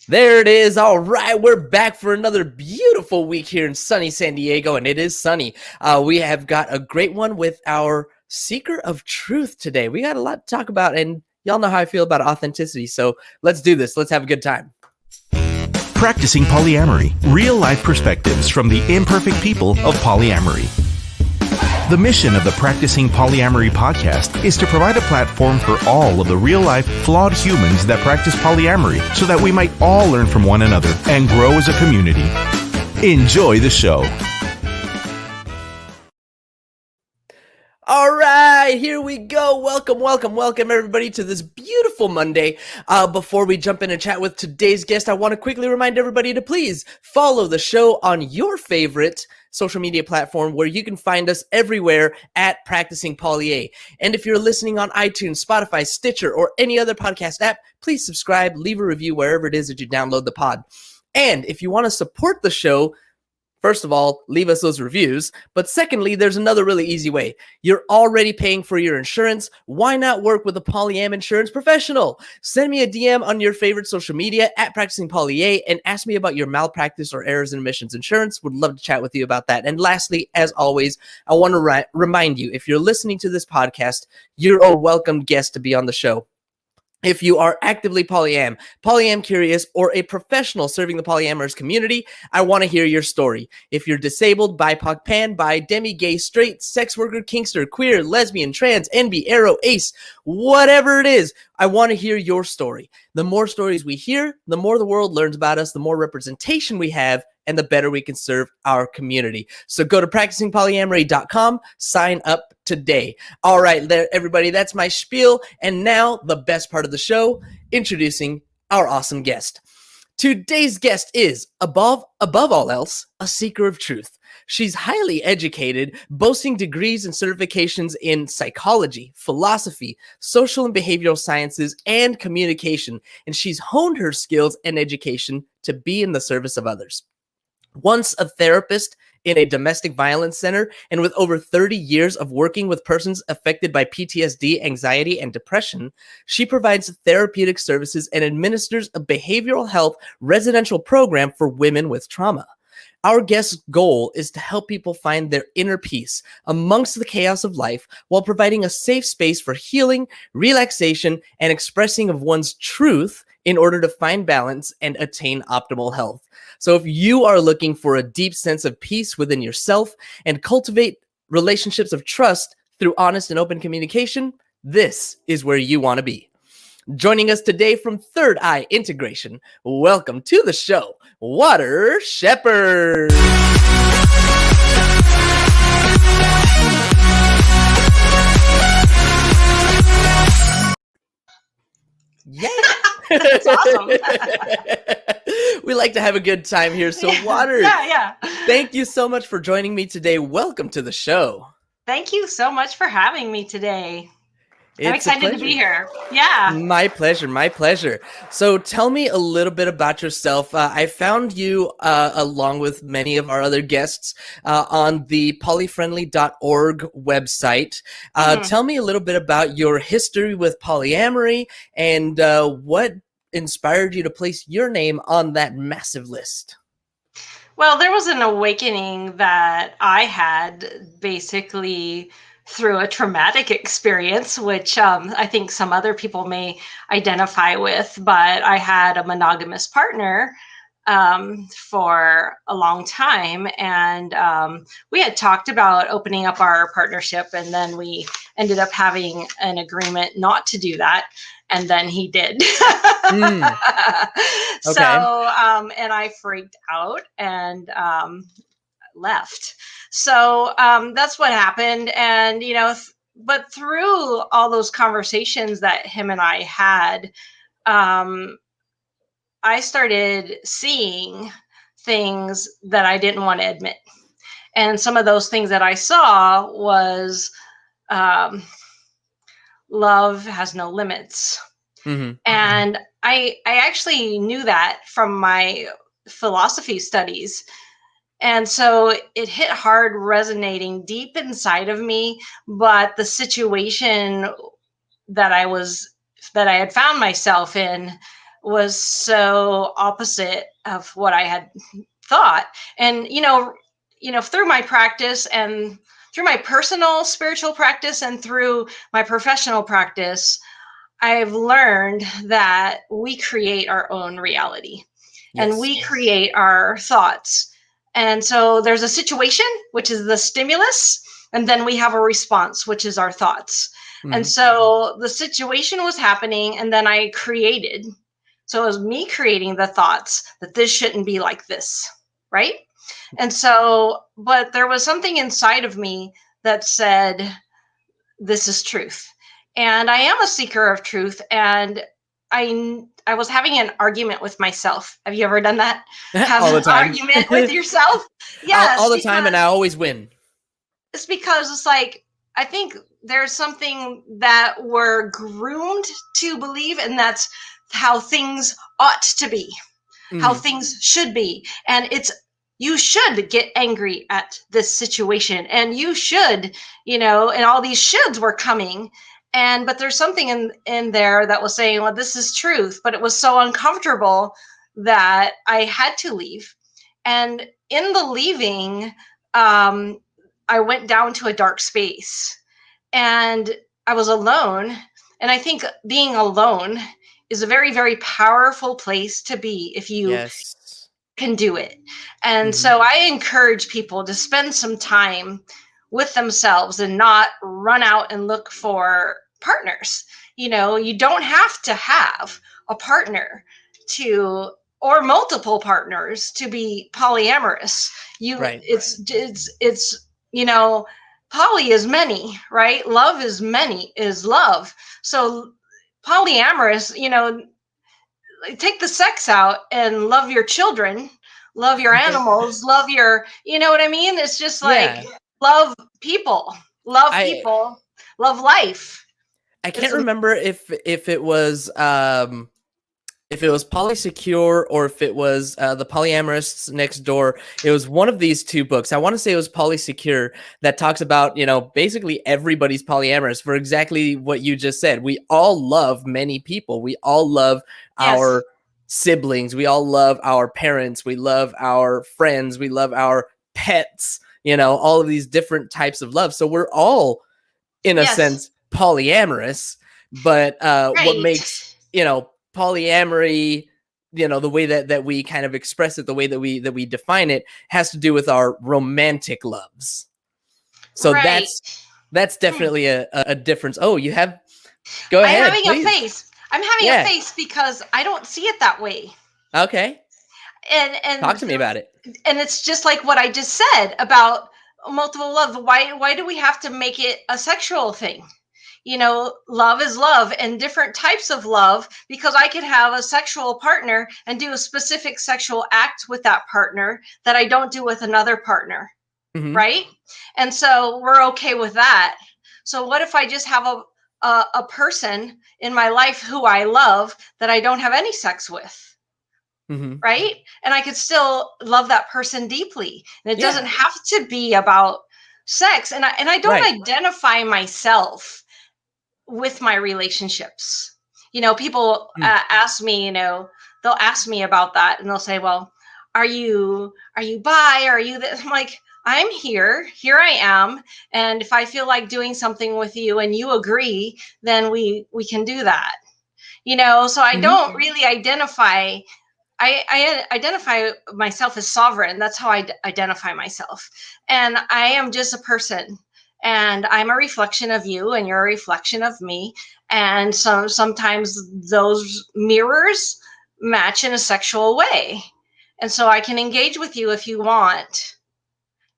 There it is. All right, we're back for another beautiful week here in sunny San Diego, and it is sunny. We have got a great one with our seeker of truth today. We got a lot to talk about, and y'all know how I feel about authenticity, so let's do this. Let's have a good time. Practicing Polyamory, real-life perspectives from the imperfect people of polyamory. The mission of the Practicing Polyamory podcast is to provide a platform for all of the real-life, flawed humans that practice polyamory so that we might all learn from one another and grow as a community. Enjoy the show. All right, here we go. Welcome, everybody, to this beautiful Monday. Before we jump in and chat with today's guest, I want to quickly remind everybody to please follow the show on your favorite social media platform where you can find us everywhere at Practicing Polya. And if you're listening on iTunes, Spotify, Stitcher, or any other podcast app, please subscribe, leave a review wherever it is that you download the pod. And if you want to support the show, first of all, leave us those reviews. But secondly, there's another really easy way. You're already paying for your insurance. Why not work with a Polyam insurance professional? Send me a DM on your favorite social media at Practicing Polya and ask me about your malpractice or errors and omissions insurance. Would love to chat with you about that. And lastly, as always, I want to remind you, if you're listening to this podcast, you're a welcome guest to be on the show. If you are actively polyam curious, or a professional serving the polyamorous community, I want to hear your story. If you're disabled, BIPOC, pan, bi, demi, gay, straight, sex worker, kinkster, queer, lesbian, trans, NB, aro, ace, whatever it is, I want to hear your story. The more stories we hear, the more the world learns about us, the more representation we have, and the better we can serve our community. So go to practicingpolyamory.com, sign up today. All right, there, everybody, that's my spiel. And now the best part of the show, introducing our awesome guest. Today's guest is, above all else, a seeker of truth. She's highly educated, boasting degrees and certifications in psychology, philosophy, social and behavioral sciences, and communication. And she's honed her skills and education to be in the service of others. Once a therapist in a domestic violence center, and with over 30 years of working with persons affected by PTSD, anxiety, and depression, she provides therapeutic services and administers a behavioral health residential program for women with trauma. Our guest's goal is to help people find their inner peace amongst the chaos of life while providing a safe space for healing, relaxation, and expressing of one's truth in order to find balance and attain optimal health. So if you are looking for a deep sense of peace within yourself and cultivate relationships of trust through honest and open communication, this is where you want to be. Joining us today from Third Eye Integration, welcome to the show, Water Shepherd. Yeah. That's awesome. We like to have a good time here. So Water, yeah. Thank you so much for joining me today. Welcome to the show. Thank you so much for having me today. I'm It's a excited to pleasure. be here. Yeah. My pleasure. So tell me a little bit about yourself. I found you, along with many of our other guests, on the polyfriendly.org website. Tell me a little bit about your history with polyamory and what inspired you to place your name on that massive list. Well, there was an awakening that I had basically through a traumatic experience, which I think some other people may identify with, but I had a monogamous partner for a long time. And we had talked about opening up our partnership, and then we ended up having an agreement not to do that. And then he did. Okay. So, and I freaked out and left. So that's what happened. And, you know, but through all those conversations that him and I had, I started seeing things that I didn't want to admit. And some of those things that I saw was love has no limits. Mm-hmm. And I actually knew that from my philosophy studies. And so it hit hard, resonating deep inside of me. But the situation that I had found myself in was so opposite of what I had thought. And, through my practice and through my personal spiritual practice and through my professional practice, I've learned that we create our own reality and we create our thoughts. And so there's a situation, which is the stimulus, and then we have a response, which is our thoughts. And so the situation was happening, and then I created. So it was me creating the thoughts that this shouldn't be like this, right? And so, but there was something inside of me that said, this is truth. And I am a seeker of truth. And I was having an argument with myself. Have you ever done that? Have all the an time. argument with yourself? Yes. all the time, and I always win. It's because it's like, I think there's something that we're groomed to believe, and that's how things ought to be, how things should be. And you should get angry at this situation, and you should, and all these shoulds were coming. But there's something in there that was saying, well, this is truth, but it was so uncomfortable that I had to leave. And in the leaving, I went down to a dark space, and I was alone. And I think being alone is a very, very powerful place to be if you can do it. And so I encourage people to spend some time with themselves and not run out and look for partners. You don't have to have a partner or multiple partners to be polyamorous. It's poly is many, right? Love is love. So polyamorous, take the sex out and love your children, love your animals, love your, you know what I mean? It's just like, love people, love life. I can't remember if it was Polysecure or if it was the Polyamorists Next Door. It was one of these two books. I want to say it was Polysecure that talks about, basically everybody's polyamorous for exactly what you just said. We all love many people. We all love our siblings. We all love our parents. We love our friends. We love our pets, all of these different types of love. So we're all, in a sense, polyamorous. But what makes, polyamory, the way that we kind of express it, the way that we define it, has to do with our romantic loves. So that's definitely a difference. Oh, you have, go ahead. I'm having a face because I don't see it that way. Okay. And talk to me about it. And it's just like what I just said about multiple love. Why do we have to make it a sexual thing? Love is love, and different types of love, because I could have a sexual partner and do a specific sexual act with that partner that I don't do with another partner. Right? And so we're okay with that. So what if I just have a person in my life who I love that I don't have any sex with? Right? And I could still love that person deeply. And it doesn't have to be about sex. And I don't identify myself with my relationships. People ask me, they'll ask me about that, and they'll say, well, are you bi? Are you this? I'm like, I'm here I am. And if I feel like doing something with you and you agree, then we can do that. So I don't really identify. I identify myself as sovereign. That's how I identify myself. And I am just a person. And I'm a reflection of you, and you're a reflection of me. And sometimes those mirrors match in a sexual way. And so I can engage with you if you want,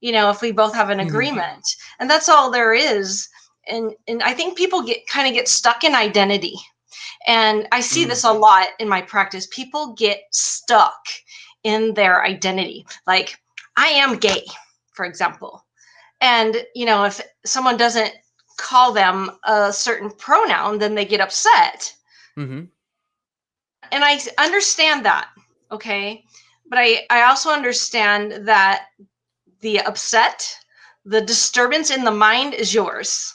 if we both have an agreement. And that's all there is. And I think people get stuck in identity. And I see this a lot in my practice. People get stuck in their identity. Like, I am gay, for example. And, if someone doesn't call them a certain pronoun, then they get upset. And I understand that. Okay. But I also understand that the upset, the disturbance in the mind is yours.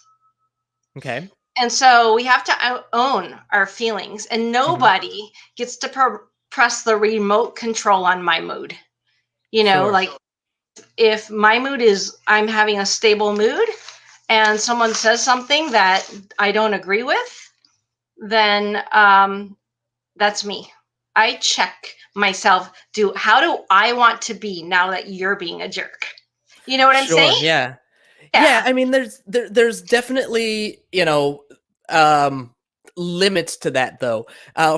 Okay. And so we have to own our feelings, and Mhm. nobody gets to press the remote control on my mood. Sure. Like if my mood is I'm having a stable mood and someone says something that I don't agree with, then that's me. I check myself. How do I want to be now that you're being a jerk? You know what I'm saying? Sure. Yeah. Yeah, Yeah. I mean, there's definitely, um, limits to that though.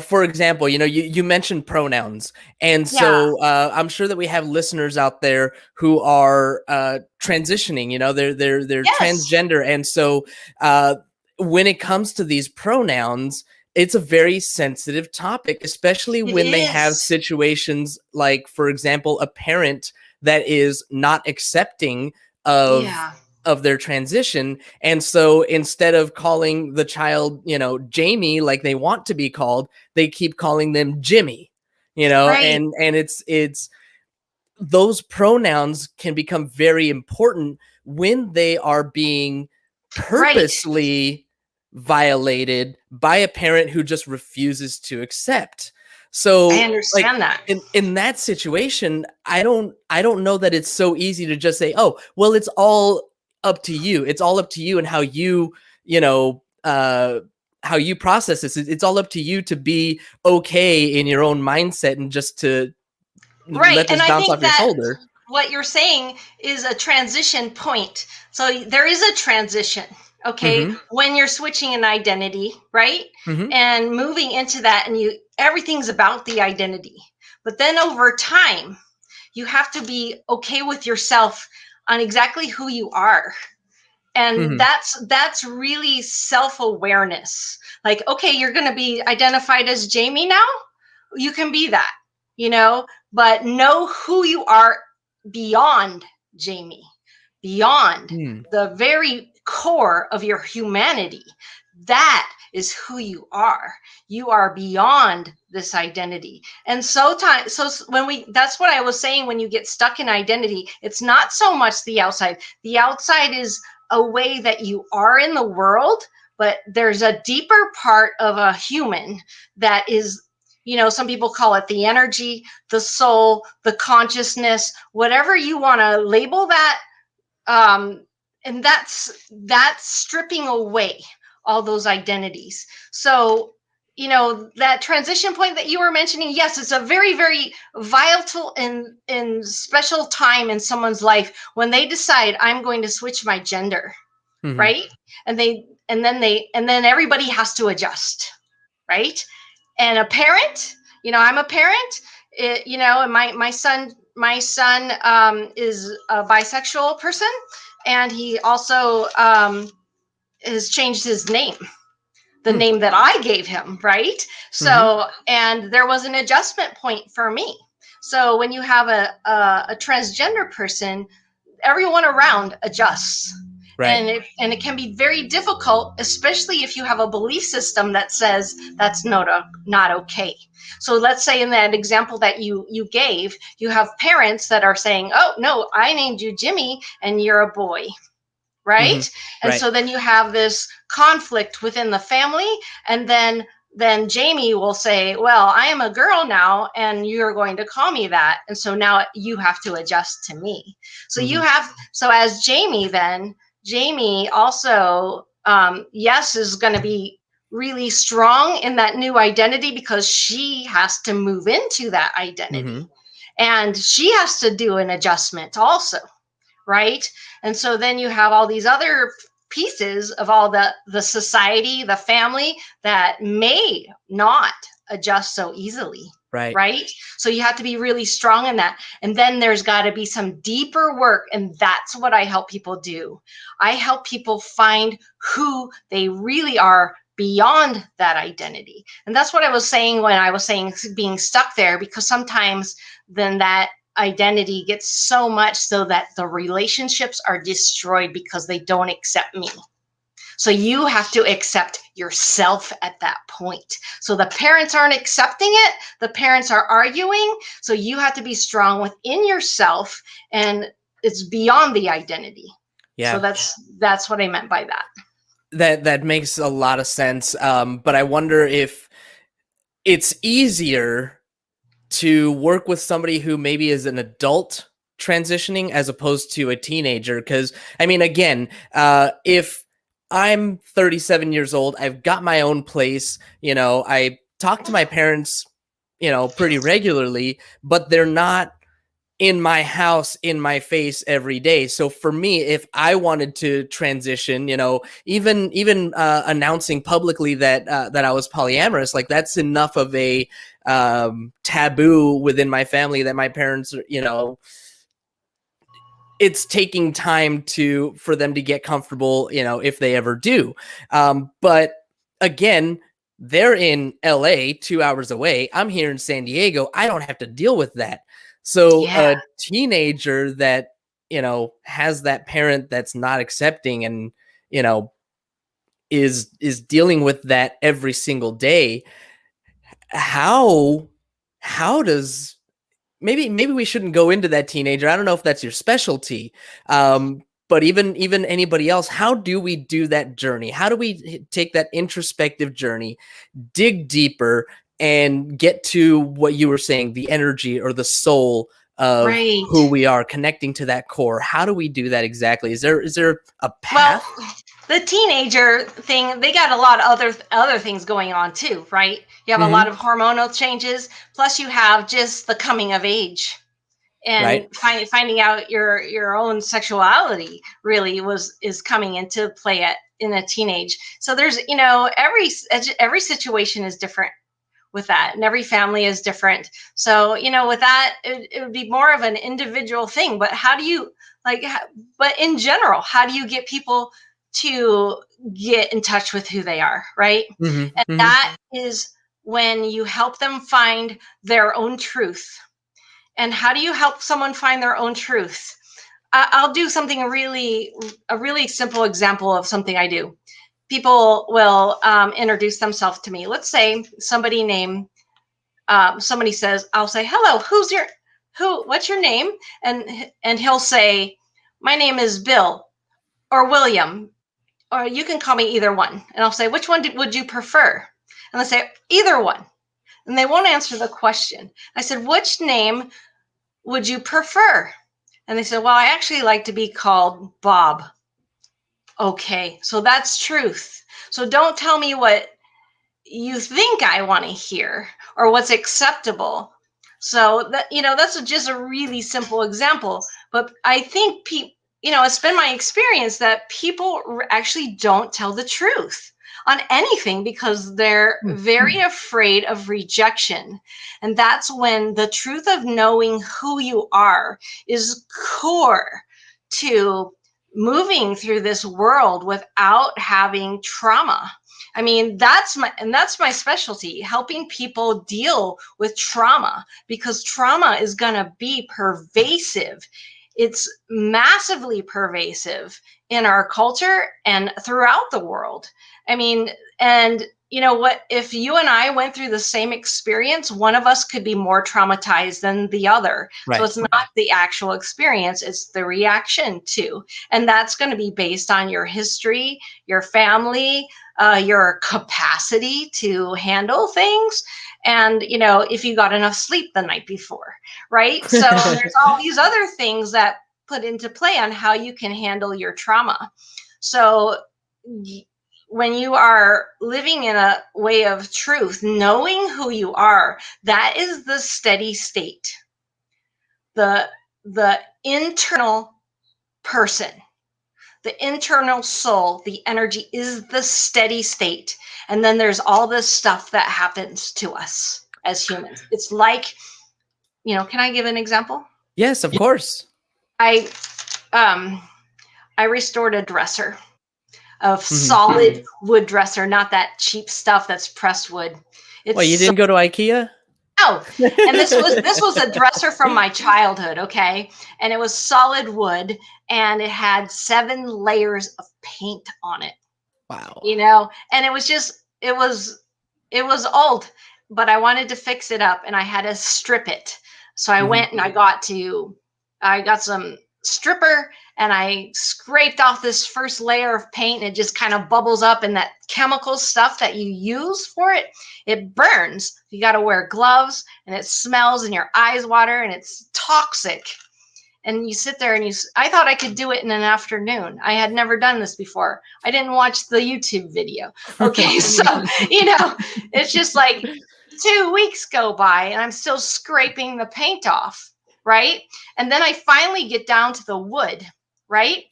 For example, you mentioned pronouns, and Yeah. so I'm sure that we have listeners out there who are transitioning. They're Yes, transgender, and so when it comes to these pronouns, it's a very sensitive topic, especially it when they have is. situations like, for example, a parent that is not accepting of Yeah. their transition. And so instead of calling the child, Jamie like they want to be called, they keep calling them Jimmy, Right. and it's those pronouns can become very important when they are being Right. purposely violated by a parent who just refuses to accept. I So, like, understand that. in that situation, I don't know that it's so easy to just say, "Oh, well, it's all up to you. It's all up to you and you know, uh how you process this. It's all up to you to be okay in your own mindset and just to Right. let And this I bounce think off your that shoulder." what you're saying is a transition point. So there is a transition, okay, Mhm. when you're switching an identity, right? Mhm. And moving into that, and everything's about the identity. But then over time, you have to be okay with yourself on exactly who you are. And Mhm. that's really self-awareness. Like, okay, you're going to be identified as Jamie now. You can be that, but know who you are beyond Jamie, beyond Mm. the very core of your humanity. That is who you are. You are beyond this identity. And so when that's what I was saying, when you get stuck in identity, it's not so much the outside. The outside is a way that you are in the world, but there's a deeper part of a human that is, some people call it the energy, the soul, the consciousness, whatever you want to label that. And that's stripping away all those identities. So, that transition point that you were mentioning, yes, it's a very, very vital and special time in someone's life when they decide I'm going to switch my gender, Mhm. right? And then everybody has to adjust, right? And a parent, I'm a parent, and my son is a bisexual person, and he also has changed his name, the Mm. name that I gave him, right? Mhm. So, and there was an adjustment point for me. So when you have a transgender person, everyone around adjusts, Right. and it can be very difficult, especially if you have a belief system that says that's not okay. So let's say in that example that you gave, you have parents that are saying, oh no, I named you Jimmy and you're a boy, Mhm. right? And Right. so then you have this conflict within the family, and then Jamie will say, well, I am a girl now and you're going to call me that, and so now you have to adjust to me. Mhm. So as Jamie, then Jamie also, yes, is going to be really strong in that new identity because she has to move into that identity, Mhm. and she has to do an adjustment also, right? And so then you have all these other pieces of all the society, the family that may not adjust so easily, Right. right? So you have to be really strong in that. And then there's got to be some deeper work, and that's what I help people do. I help people find who they really are beyond that identity. And that's what I was saying when I was saying being stuck there, because sometimes then that identity gets so much so that the relationships are destroyed because they don't accept me. So you have to accept yourself at that point. So the parents aren't accepting it, the parents are arguing. So you have to be strong within yourself, and it's beyond the identity. So Yeah. that's what I meant by that. That makes a lot of sense. But I wonder if it's easier to work with somebody who maybe is an adult transitioning as opposed to a teenager. Because, I mean, again, if I'm 37 years old, I've got my own place, I talk to my parents, pretty regularly, but they're not in my house, in my face every day. So for me, if I wanted to transition, even announcing publicly that I was polyamorous, like that's enough of a taboo within my family that my parents, it's taking time for them to get comfortable, if they ever do. But again, they're in LA, 2 hours away. I'm here in San Diego. I don't have to deal with that. So Yeah. a teenager that, has that parent that's not accepting and, is dealing with that every single day. How does maybe we shouldn't go into that teenager. I don't know if that's your specialty. But even anybody else, how do we do that journey? How do we take that introspective journey, dig deeper, and get to what you were saying, the energy or the soul of Right. who we are, connecting to that core? How do we do that exactly? Is there a Well, path? the teenager thing, they got a lot of other things going on too, right? You have a lot Mm-hmm. of hormonal changes, plus you have just the coming of age and Right. finding out your own sexuality really is coming into play in a teenage. So there's, every situation is different with that, and every family is different. So with that, it would be more of an individual thing. But how do you but in general, how do you get people to get in touch with who they are, right? Mm-hmm. And Mm-hmm. that is when you help them find their own truth. And how do you help someone find their own truth? I'll do something a really simple example of something I do. People will introduce themselves to me. Let's say somebody says, I'll say, hello, what's your name? And he'll say, my name is Bill or William, or you can call me either one. And I'll say, which one would you prefer? And they say, either one. And they won't answer the question. I said, which name would you prefer? And they said, well, I actually like to be called Bob. Okay, so that's truth. So don't tell me what you think I want to hear or what's acceptable. So that's just a really simple example. But I think it's been my experience that people actually don't tell the truth on anything because they're very afraid of rejection. And that's when the truth of knowing who you are is core to moving through this world without having trauma. I mean, that's my specialty, helping people deal with trauma, because trauma is going to be pervasive. It's massively pervasive in our culture and throughout the world. I mean, and you know what, if you and I went through the same experience, one of us could be more traumatized than the other. So Right. it's not the actual experience, it's the reaction to. And that's going to be based on your history, your family, your capacity to handle things, and if you got enough sleep the night before, right? So there's all these other things that put into play on how you can handle your trauma. So when you are living in a way of truth, knowing who you are, that is the steady state, the internal person. The internal soul, the energy is the steady state. And then there's all this stuff that happens to us as humans. It's like, can I give an example? Yes, of course. I um I restored a dresser, a Mm-hmm. solid wood dresser, not that cheap stuff that's pressed wood. Well, It's you so didn't go to IKEA? and this was a dresser from my childhood, okay? And it was solid wood and it had 7 layers of paint on it. Wow. And it was old, but I wanted to fix it up and I had to strip it. So I Mhm. went and I got some stripper and I scraped off this first layer of paint, and it just kind of bubbles up, and that chemical stuff that you use for it, it burns. You got to wear gloves, and it smells, and your eyes water, and it's toxic. And you sit there and I thought I could do it in an afternoon. I had never done this before. I didn't watch the YouTube video. Okay, so, it's just like 2 weeks go by and I'm still scraping the paint off, right? And then I finally get down to the wood, right?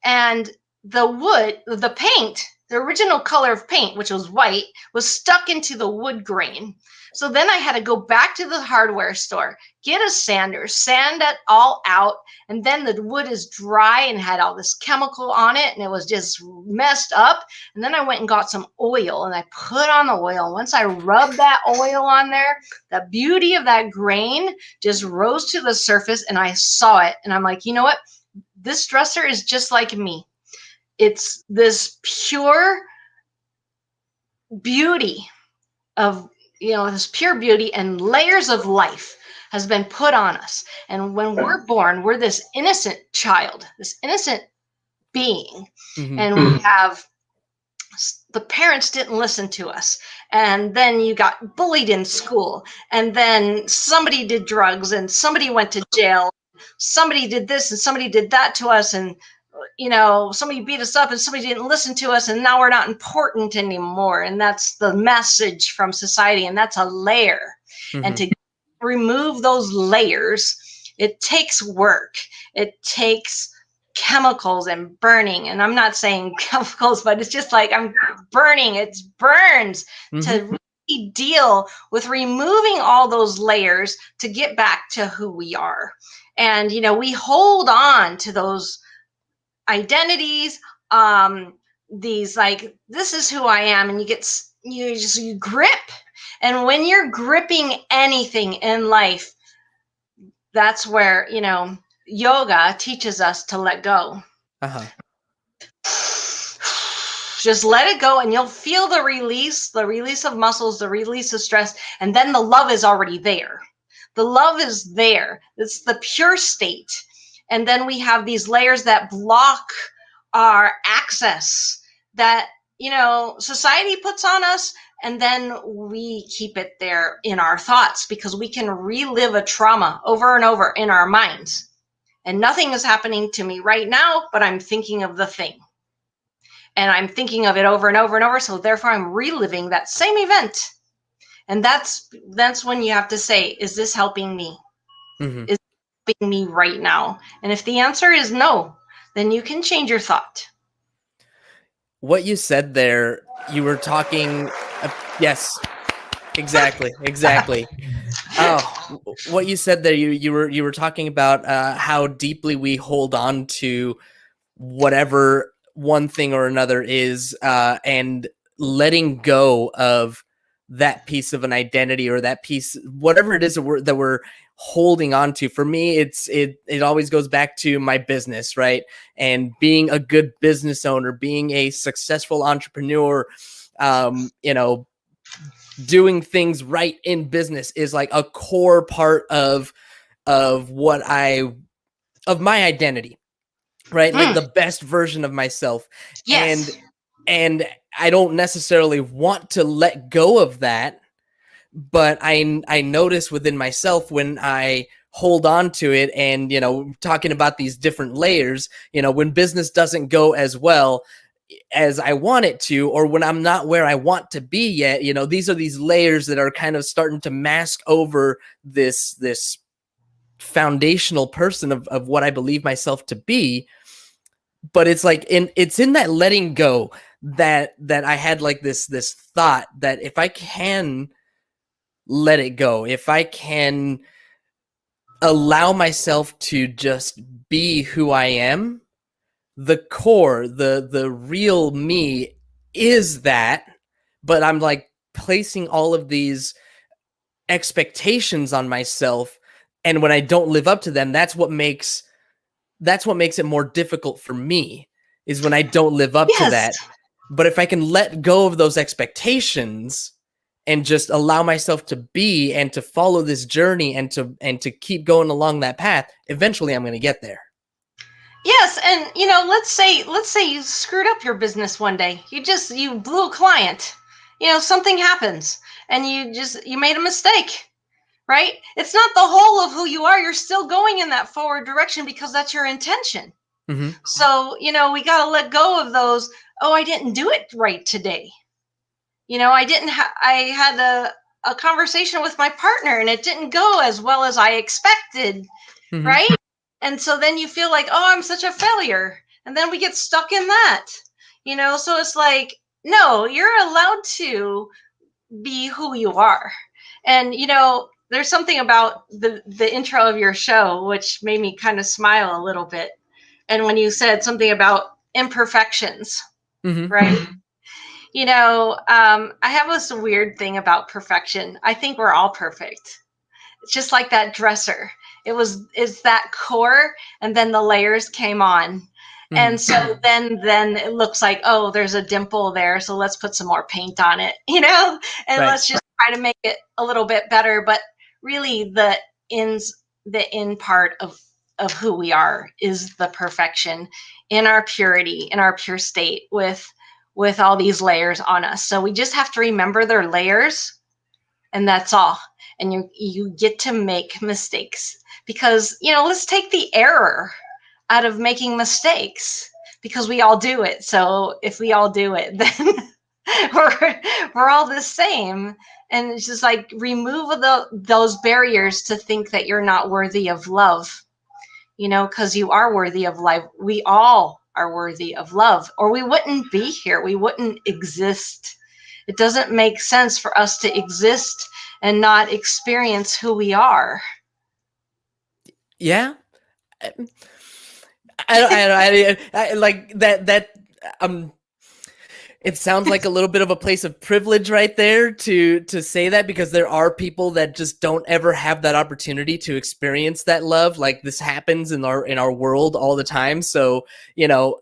And the wood, the paint, the original color of paint, which was white, was stuck into the wood grain. So then I had to go back to the hardware store, get a sander, sand it all out, and then the wood is dry and had all this chemical on it, and it was just messed up. And then I went and got some oil, and I put on the oil. And once I rubbed that oil on there, the beauty of that grain just rose to the surface, and I saw it. And I'm like, you know what? This dresser is just like me. It's this pure beauty of, this pure beauty and layers of life has been put on us. And when we're born, we're this innocent child, this innocent being. Mm-hmm. And we have, the parents didn't listen to us. And then you got bullied in school. And then somebody did drugs and somebody went to jail. Somebody did this and somebody did that to us. And somebody beat us up and somebody didn't listen to us, and now we're not important anymore. And that's the message from society, and that's a layer. Mm-hmm. And to remove those layers, it takes work. It takes chemicals and burning. And I'm not saying chemicals, but it's just like I'm burning. It burns. Mm-hmm. To really deal with removing all those layers to get back to who we are. And, we hold on to those identities, these like, this is who I am, and you grip. And when you're gripping anything in life, that's where, yoga teaches us to let go. Uh-huh. Just let it go, and you'll feel the release of muscles, the release of stress, and then the love is already there. The love is there. It's the pure state. And then we have these layers that block our access that, society puts on us. And then we keep it there in our thoughts because we can relive a trauma over and over in our minds. And nothing is happening to me right now, but I'm thinking of the thing. And I'm thinking of it over and over and over. So therefore, I'm reliving that same event. And that's when you have to say, is this helping me? Mm-hmm. Is me right now? And if the answer is no, then you can change your thought. What you said there, you were talking, yes, exactly. Oh, what you said there, you were talking about how deeply we hold on to whatever one thing or another is, and letting go of that piece of an identity or that piece, whatever it is that we're holding on to. For me, it always goes back to my business, right? And being a good business owner, being a successful entrepreneur, doing things right in business is like a core part of my identity, right? Like the best version of myself. Yes. And I don't necessarily want to let go of that, but I notice within myself when I hold on to it and, talking about these different layers, when business doesn't go as well as I want it to, or when I'm not where I want to be yet, these are these layers that are kind of starting to mask over this foundational person of what I believe myself to be. But it's like it's in that letting go that I had like this thought that if I can let it go, if I can allow myself to just be who I am, the core, the real me is that, but I'm like placing all of these expectations on myself, and when I don't live up to them, that's what makes it more difficult for me, is when I don't live up to that. But if I can let go of those expectations and just allow myself to be and to follow this journey and to keep going along that path, eventually I'm going to get there. Yes, and let's say you screwed up your business one day. You blew a client. Something happens and you made a mistake, right? It's not the whole of who you are. You're still going in that forward direction because that's your intention. Mm-hmm. So, we got to let go of those, oh, I didn't do it right today. I had a conversation with my partner and it didn't go as well as I expected, Mm-hmm. right? And so then you feel like, oh, I'm such a failure. And then we get stuck in that, so it's like, no, you're allowed to be who you are. And, there's something about the intro of your show, which made me kind of smile a little bit. And when you said something about imperfections, Mm-hmm. right? I have this weird thing about perfection. I think we're all perfect. It's just like that dresser. It's that core, and then the layers came on. Mm-hmm. And so then it looks like, oh, there's a dimple there, so let's put some more paint on it, and Right. let's just try to make it a little bit better. But really, the in part of who we are is the perfection in our purity, in our pure state, with all these layers on us. So we just have to remember their layers, and that's all. And you get to make mistakes because, let's take the error out of making mistakes, because we all do it. So if we all do it, then we're all the same. And it's just like, remove those barriers to think that you're not worthy of love, because you are worthy of life. We all are worthy of love, or we wouldn't be here. We wouldn't exist. It doesn't make sense for us to exist and not experience who we are. Yeah. I like that. Um, it sounds like a little bit of a place of privilege right there to say that, because there are people that just don't ever have that opportunity to experience that love. Like, this happens in our world all the time. So, Tell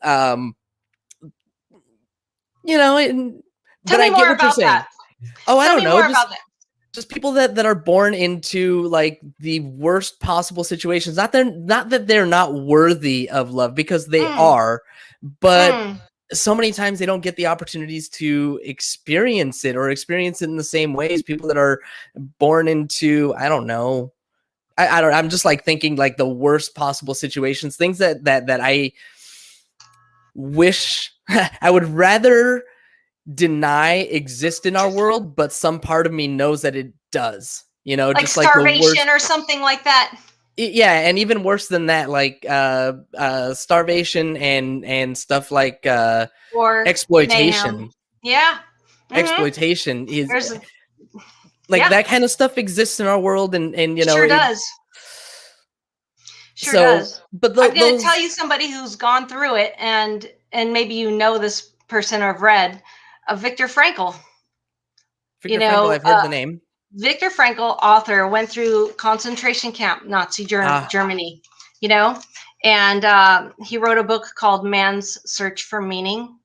but me I get more what you're about saying. that. Oh, I Tell don't me know. more Just about that. just people that are born into like the worst possible situations. Not that they're not worthy of love, because they Mm, are, but mm. so many times they don't get the opportunities to experience it, or experience it in the same ways people that are born into, I don't know. I'm just like thinking like the worst possible situations, things that I wish I would rather deny exist in our world, but some part of me knows that it does. Like Just like the starvation worst. or something like that. Yeah, and even worse than that, like starvation and stuff like Or mayhem. exploitation. Yeah. Mm-hmm. Exploitation is There's like yeah, that kind of stuff exists in our world, and sure it. does. Sure So, does. but I'm going to tell those you somebody who's gone through it, and maybe this person or have read, Viktor Frankl. You Viktor Frankl, know, I've heard the name. Viktor Frankl, author, went through concentration camp, Nazi Ah, Germany, and he wrote a book called Man's Search for Meaning,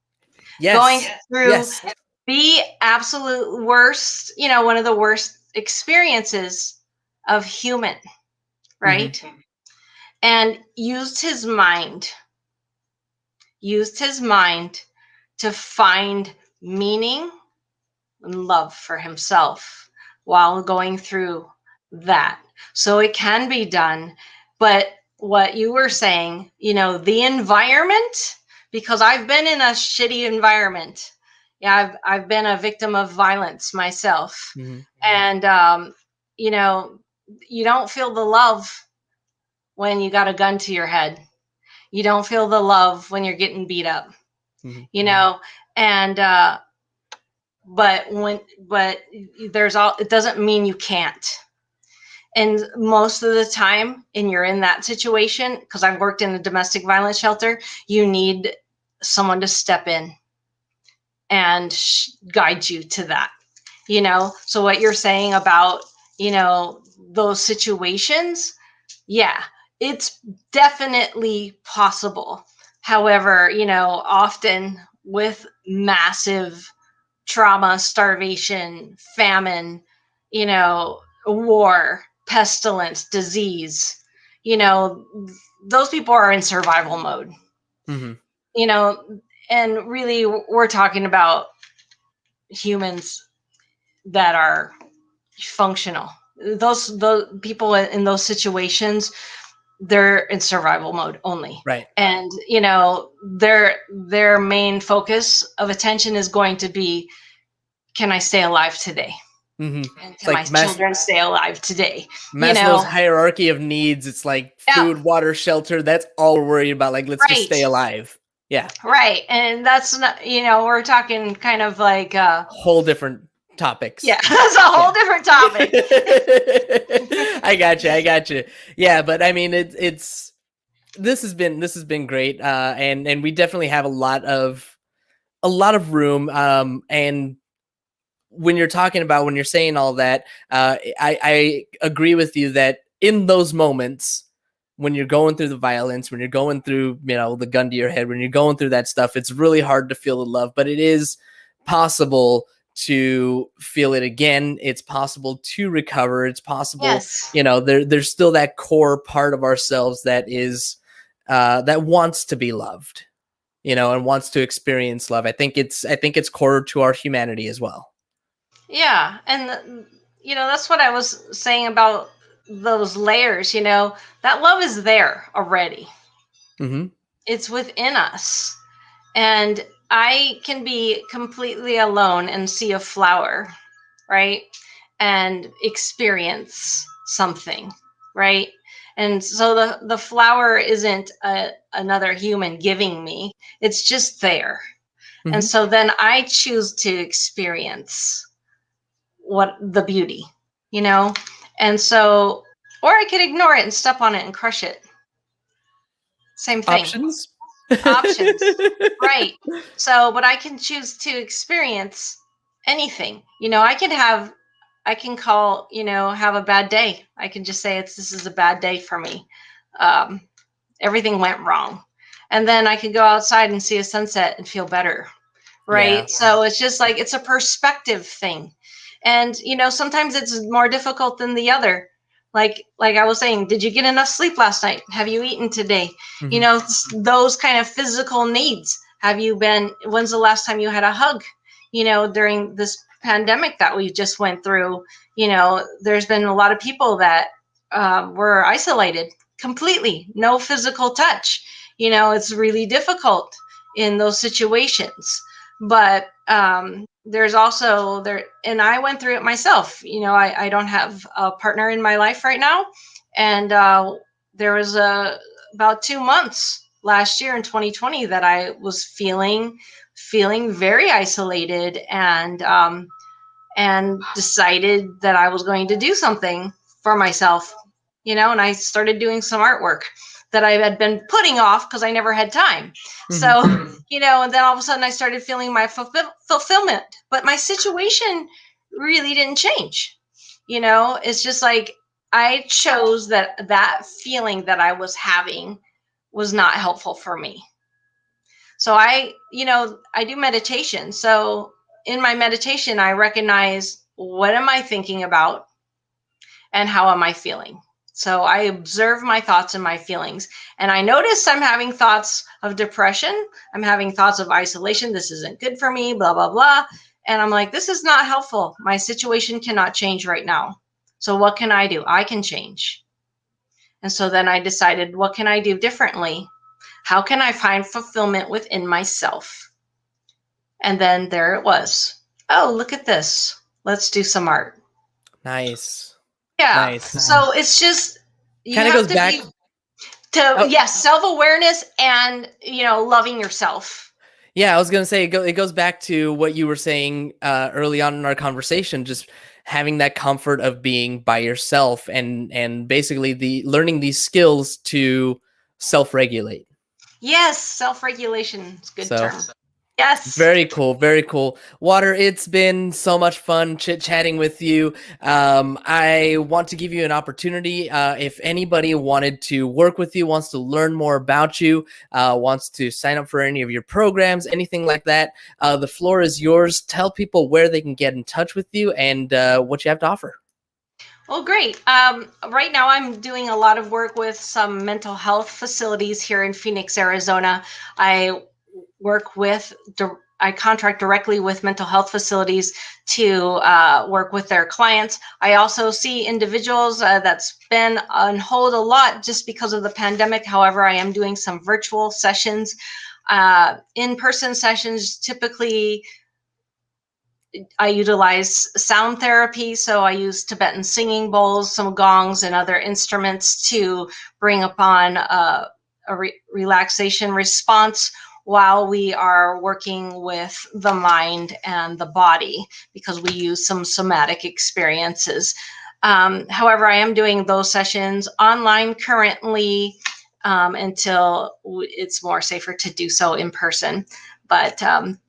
going yes, through yes. the absolute worst, one of the worst experiences of human, Hmm. right? And used his mind to find meaning and love for himself while going through that. So it can be done. But what you were saying, the environment, because I've been in a shitty environment. Yeah, I've been a victim of violence myself. Hmm. And, you know, you don't feel the love when you got a gun to your head. You don't feel the love when you're getting beat up, Hmm. and but there's all, it doesn't mean you can't. And most of the time, and you're in that situation, because I've worked in a domestic violence shelter, you need someone to step in and guide you to that. So what you're saying about, those situations, yeah, it's definitely possible. However, often with massive trauma, starvation, famine, war, pestilence, disease, you know, those people are in survival mode. Mm-hmm. You know, and really we're talking about humans that are functional. Those people in those situations, they're in survival mode only. Right. And you know, their main focus of attention is going to be, can I stay alive today? Mm-hmm. And It's can my like children stay alive today? You Maslow's know, hierarchy of needs. It's like yeah, food, water, shelter. That's all we're worried about. Like, let's just right, stay alive. Yeah. right. And that's not, you know, we're talking kind of like Whole different topics. yeah, that's a whole different topic. I got you. I got you. Yeah, but I mean, it's this has been great, and we definitely have a lot of room. And when you're talking about, when you're saying all that, I agree with you that in those moments when you're going through the violence, when you're going through, you know, the gun to your head, when you're going through that stuff, it's really hard to feel the love, but it is possible to feel it again. It's possible to recover. It's possible, Yes. you know, there's still that core part of ourselves that is, that wants to be loved, you know, and wants to experience love. I think it's core to our humanity as well. Yeah, and you know, that's what I was saying about those layers, you know, that love is there already. Mm-hmm. It's within us. And I can be completely alone and see a flower, right? And experience something, right? And so the flower isn't another human giving me. It's just there. And Mm-hmm. so then I choose to experience what the beauty, you know? And so, or I could ignore it and step on it and crush it. Same thing. Options. Options. Right. So, but I can choose to experience anything. You know, I can call, you know, have a bad day. I can just say this is a bad day for me. Um, Everything went wrong. And then I could go outside and see a sunset and feel better. Right. Yeah. So it's just like, it's a perspective thing. And, you know, sometimes it's more difficult than the other. Like I was saying, did you get enough sleep last night? Have you eaten today? You Mm-hmm. know, those kind of physical needs. When's the last time you had a hug? You know, during this pandemic that we just went through, you know, there's been a lot of people that were isolated completely, no physical touch. You know, it's really difficult in those situations. But there's also there, and I went through it myself. You know, I don't have a partner in my life right now, and there was about 2 months last year in 2020 that I was feeling very isolated, and decided that I was going to do something for myself. You know, and I started doing some artwork that I had been putting off because I never had time. Mm-hmm. So, you know, and then all of a sudden I started feeling my fulfillment, but my situation really didn't change. You know, it's just like I chose that feeling that I was having was not helpful for me. So you know, I do meditation. So in my meditation, I recognize, what am I thinking about and how am I feeling? So I observe my thoughts and my feelings. And I notice I'm having thoughts of depression. I'm having thoughts of isolation. This isn't good for me, blah, blah, blah. And I'm like, this is not helpful. My situation cannot change right now. So what can I do? I can change. And so then I decided, what can I do differently? How can I find fulfillment within myself? And then there it was. Oh, look at this. Let's do some art. Nice. Yeah. Nice. So it's just, you Kind of have goes to back be to, yes, self-awareness and, you know, loving yourself. Yeah, I was gonna say it goes back to what you were saying early on in our conversation, just having that comfort of being by yourself, and basically the learning these skills to self-regulate. Yes, self-regulation is a good So term. Yes. very cool, very cool. Water, it's been so much fun chit-chatting with you. I want to give you an opportunity. If anybody wanted to work with you, wants to learn more about you, wants to sign up for any of your programs, anything like that, the floor is yours. Tell people where they can get in touch with you and what you have to offer. Well, great. Right now, I'm doing a lot of work with some mental health facilities here in Phoenix, Arizona. I work with, I contract directly with mental health facilities to work with their clients. I also see individuals that's been on hold a lot just because of the pandemic. However, I am doing some virtual sessions. In-person sessions typically I utilize sound therapy, so I use Tibetan singing bowls, some gongs, and other instruments to bring upon relaxation response while we are working with the mind and the body, because we use some somatic experiences. However, I am doing those sessions online currently until it's more safer to do so in person. But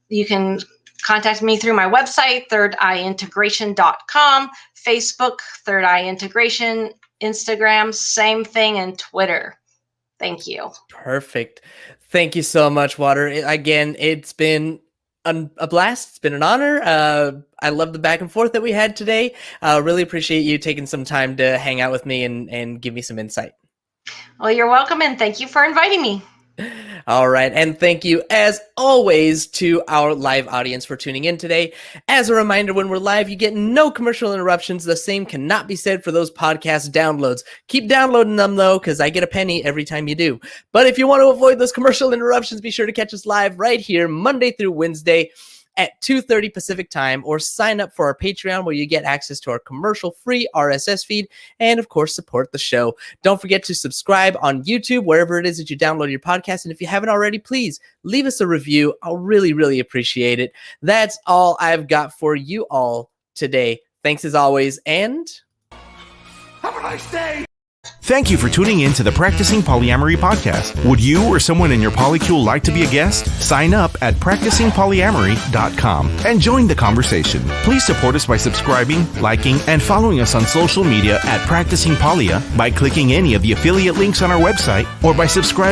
you can contact me through my website, thirdeyeintegration.com, Facebook, Third Eye Integration, Instagram, same thing, and Twitter. Thank you. Perfect. Thank you so much, Water. Again, it's been a blast. It's been an honor. I love the back and forth that we had today. Really appreciate you taking some time to hang out with me and give me some insight. Well, you're welcome, and thank you for inviting me. All right. And thank you, as always, to our live audience for tuning in today. As a reminder, when we're live, you get no commercial interruptions. The same cannot be said for those podcast downloads. Keep downloading them, though, because I get a penny every time you do. But if you want to avoid those commercial interruptions, be sure to catch us live right here, Monday through Wednesday at 2:30 Pacific time, or sign up for our Patreon where you get access to our commercial-free RSS feed and, of course, support the show. Don't forget to subscribe on YouTube, wherever it is that you download your podcast. And if you haven't already, please leave us a review. I'll really, really appreciate it. That's all I've got for you all today. Thanks as always, and have a nice day! Thank you for tuning in to the Practicing Polyamory podcast. Would you or someone in your polycule like to be a guest? Sign up at practicingpolyamory.com and join the conversation. Please support us by subscribing, liking, and following us on social media at Practicing Polya by clicking any of the affiliate links on our website or by subscribing